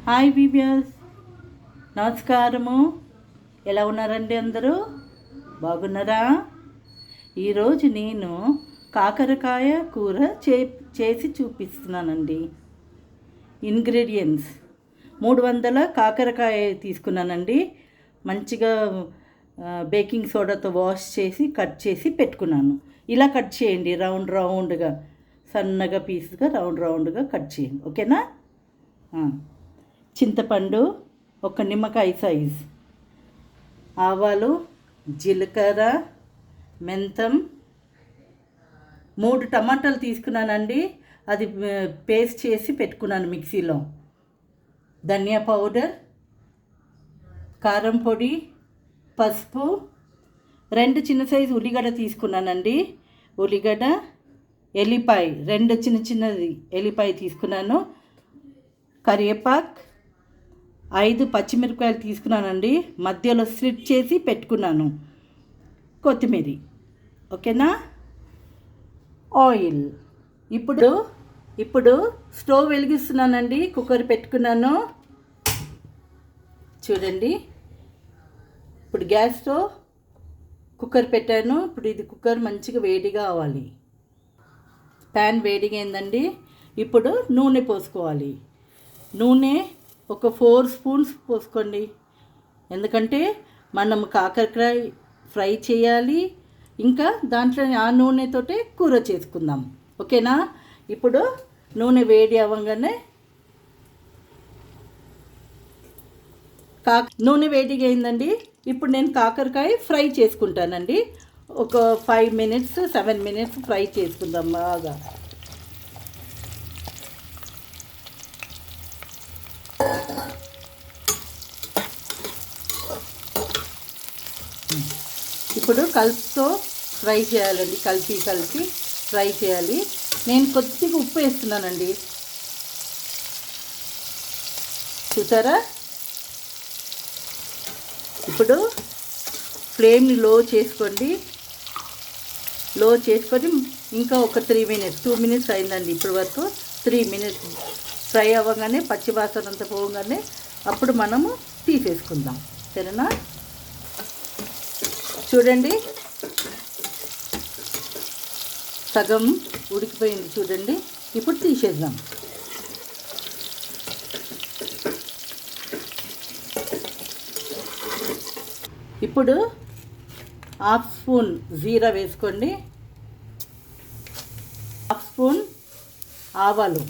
Hi బీబియస్, నమస్కారము. ఎలా ఉన్నారండి అందరూ? బాగున్నారా? ఈరోజు నేను కాకరకాయ కూర చేసి చూపిస్తున్నానండి. ఇంగ్రీడియంట్స్ 300 కాకరకాయ తీసుకున్నానండి. మంచిగా బేకింగ్ సోడాతో వాష్ చేసి కట్ చేసి పెట్టుకున్నాను. ఇలా కట్ చేయండి, రౌండ్గా సన్నగా పీస్గా రౌండ్గా కట్ చేయండి, ఓకేనా? చింతపండు, ఒక నిమ్మకాయ సైజ్, ఆవాలు, జీలకర్ర, మెంతం, 3 టమాటాలు తీసుకున్నానండి. అది పేస్ట్ చేసి పెట్టుకున్నాను మిక్సీలో. ధనియా పౌడర్, కారం పొడి, పసుపు, 2 చిన్న సైజు ఉల్లిగడ్డ తీసుకున్నానండి. ఉల్లిగడ్డ, ఎల్లిపాయ 2 చిన్నది ఎల్లిపాయ తీసుకున్నాను. కరివేపాకు, 5 పచ్చిమిరపకాయలు తీసుకున్నానండి. మధ్యలో స్లిట్ చేసి పెట్టుకున్నాను. కొత్తిమీర, ఓకేనా? ఆయిల్. ఇప్పుడు స్టవ్ వెలిగిస్తున్నానండి. కుక్కర్ పెట్టుకున్నాను చూడండి. ఇప్పుడు గ్యాస్తో కుక్కర్ పెట్టాను. ఇప్పుడు ఇది కుక్కర్ మంచిగా వేడిగా అవ్వాలి. ప్యాన్ వేడిగా అయిందండి. ఇప్పుడు నూనె పోసుకోవాలి. నూనె ఒక 4 స్పూన్స్ పోసుకోండి. ఎందుకంటే మనం కాకరకాయ ఫ్రై చేయాలి, ఇంకా దాంట్లో ఆ నూనెతోటే కూర చేసుకుందాం, ఓకేనా? ఇప్పుడు నూనె వేడి అవ్వగానే నూనె వేడిగా అయిందండి. ఇప్పుడు నేను కాకరకాయ ఫ్రై చేసుకుంటానండి. ఒక 5 మినిట్స్ 7 మినిట్స్ ఫ్రై చేసుకుందాం బాగా. ఇప్పుడు కలుపుతో ఫ్రై చేయాలండి. కలిపి ఫ్రై చేయాలి. నేను కొద్దిగా ఉప్పు వేస్తున్నానండి, చూసారా? ఇప్పుడు ఫ్లేమ్ని లో చేసుకొని ఇంకా ఒక 3 మినిట్స్ 2 మినిట్స్ అయిందండి. ఇప్పటి వరకు 3 మినిట్స్ ఫ్రై అవ్వగానే పచ్చివాసన అంతా పోగానే అప్పుడు మనము తీసేసుకుందాం, సరేనా? చూడండి, సగం ఉడికిపోయింది చూడండి. ఇప్పుడు తీసేద్దాం. ఇప్పుడు 1/2 స్పూన్ జీరా వేసుకోండి, 1/2 స్పూన్ ఆవాలు,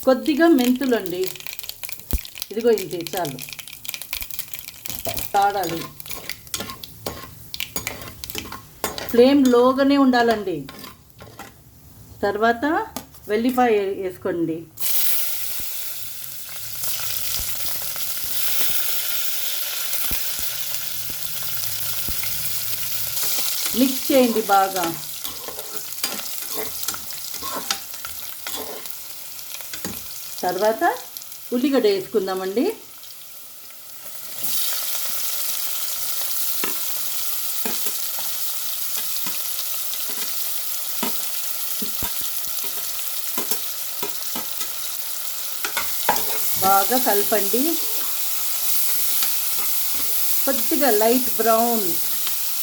కొద్దిగా మెంతులు అండి. ఇదిగో ఇంతే చాలు. తాడాలి. ఫ్లేమ్ లోగానే ఉండాలండి. తర్వాత వెల్లిపాయ వేసుకోండి. మిక్స్ చేయండి బాగా. తర్వాత ఉల్లిగడ్డ వేసుకుందామండి. బాగా కలపండి. కొద్దిగా లైట్ బ్రౌన్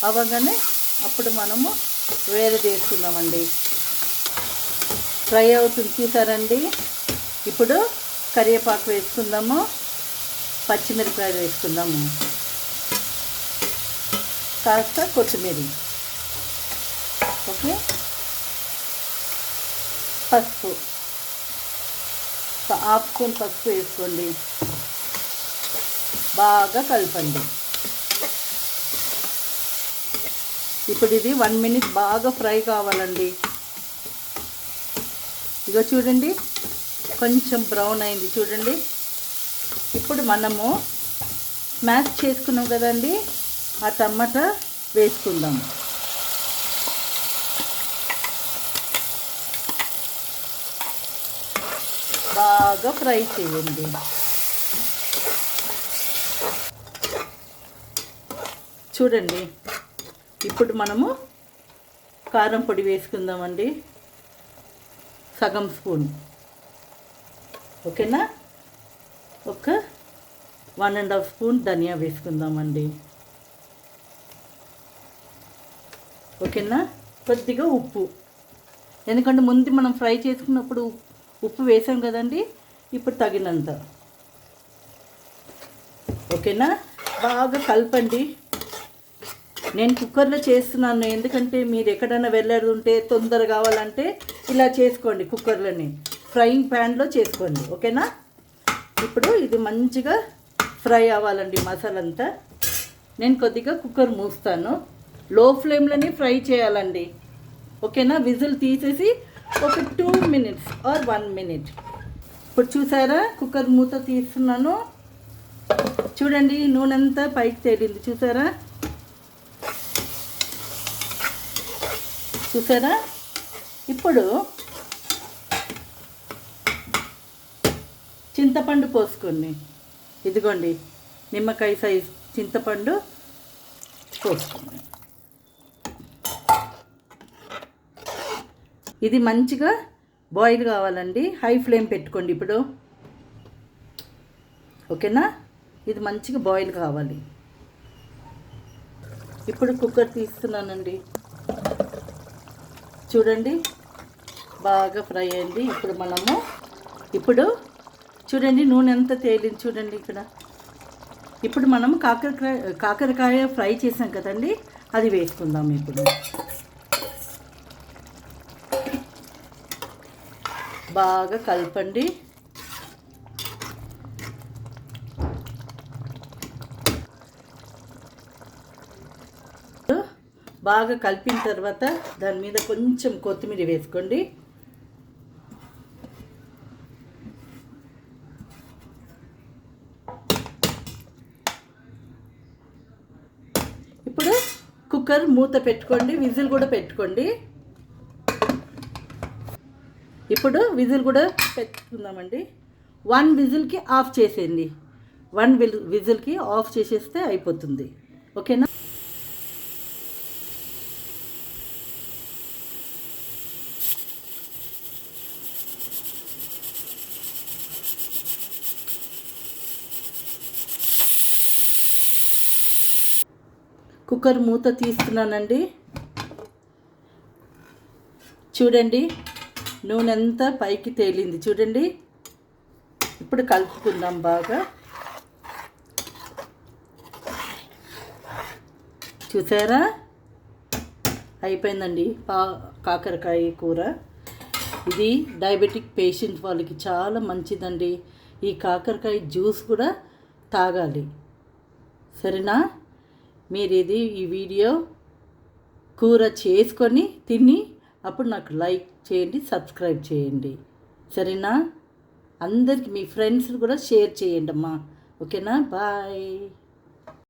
అవ్వగానే అప్పుడు మనము వేరే చేసుకుందామండి. ఫ్రై అవుతుంది చూసారండి. ఇప్పుడు కరివేపాకు వేసుకుందాము, పచ్చిమిరపకాయలు వేసుకుందాము, కాస్త కొత్తిమీర, ఓకే? పసుపు, 1/2 స్పూన్ పసుపు వేసుకోండి. బాగా కలపండి. ఇప్పుడు ఇది 1 మినిట్ బాగా ఫ్రై కావాలండి. ఇగో చూడండి, కొంచెం బ్రౌన్ అయింది చూడండి. ఇప్పుడు మనము స్మాష్ చేసుకున్నాం కదండి, ఆ టమాటా వేసుకుందాం. బాగా ఫ్రై చేయండి. చూడండి, ఇప్పుడు మనము కారం పొడి వేసుకుందామండి. సగం స్పూన్. ఓకేనా? ఒక 1.5 స్పూన్ ధనియా వేసుకుందామండి. ఓకేనా? కొద్దిగా ఉప్పు, ఎందుకంటే ముందు మనం ఫ్రై చేసుకున్నప్పుడు ఉప్పు వేసాం కదండి. ఇప్పుడు తగినంత. ఓకేనా? బాగా కలపండి. నేను కుక్కర్లో చేస్తున్నాను, ఎందుకంటే మీరు ఎక్కడైనా వెళ్ళాలంటే తొందర కావాలంటే ఇలా చేసుకోండి. కుక్కర్లోనే ఫ్రైయింగ్ ప్యాన్లో చేసుకోండి. ఓకేనా? ఇప్పుడు ఇది మంచిగా ఫ్రై అవ్వాలండి మసాలా అంతా. నేను కొద్దిగా కుక్కర్ మూస్తాను. లో ఫ్లేమ్లోనే ఫ్రై చేయాలండి. ఓకేనా? విజిల్ తీసేసి ఒక 2 minutes ఆర్ 1 minute. ఇప్పుడు చూసారా, కుక్కర్ మూత తీస్తున్నాను. చూడండి, నూనె అంతా పైకి తేలింది. చూసారా? ఇప్పుడు చింతపండు పోసుకోండి. ఇదిగోండి, నిమ్మకాయ సైజ్ చింతపండు పోసుకోండి. ఇది మంచిగా బాయిల్ కావాలండి. హై ఫ్లేమ్ పెట్టుకోండి ఇప్పుడు. ఓకేనా? ఇది మంచిగా బాయిల్ కావాలి. ఇప్పుడు కుక్కర్ తీస్తున్నానండి. చూడండి, బాగా ఫ్రై అయింది. ఇప్పుడు చూడండి, నూనె ఎంత తేలింది చూడండి ఇక్కడ. ఇప్పుడు మనం కాకరకాయ ఫ్రై చేసాం కదండి, అది వేసుకుందాం. ఇప్పుడు బాగా కలపండి. బాగా కలిపిన తర్వాత దాని మీద కొంచెం కొత్తిమీర వేసుకోండి. ఇప్పుడు కుక్కర్ మూత పెట్టుకోండి. విజిల్ కూడా పెట్టుకోండి. ఇప్పుడు విజిల్ కూడా పెట్టుకుందామండి. 1 విజిల్కి ఆఫ్ చేసేయండి. 1 విజిల్కి ఆఫ్ చేసేస్తే అయిపోతుంది. ఓకేనా? కుక్కర్ మూత తీస్తున్నానండి. చూడండి, నూనె అంతా పైకి తేలింది. చూడండి, ఇప్పుడు కలుపుకుందాం బాగా. చూసారా? అయిపోయిందండి కాకరకాయ కూర. ఇది డయాబెటిక్ పేషెంట్ వాళ్ళకి చాలా మంచిదండి. ఈ కాకరకాయ జ్యూస్ కూడా తాగాలి. సరేనా? మీరు ఈ వీడియో కూర చేసుకొని తిని అప్పుడు నాకు లైక్ చేయండి, సబ్స్క్రైబ్ చేయండి. సరేనా? అందరికి మీ ఫ్రెండ్స్ కూడా షేర్ చేయండి అమ్మా. ఓకేనా? బాయ్.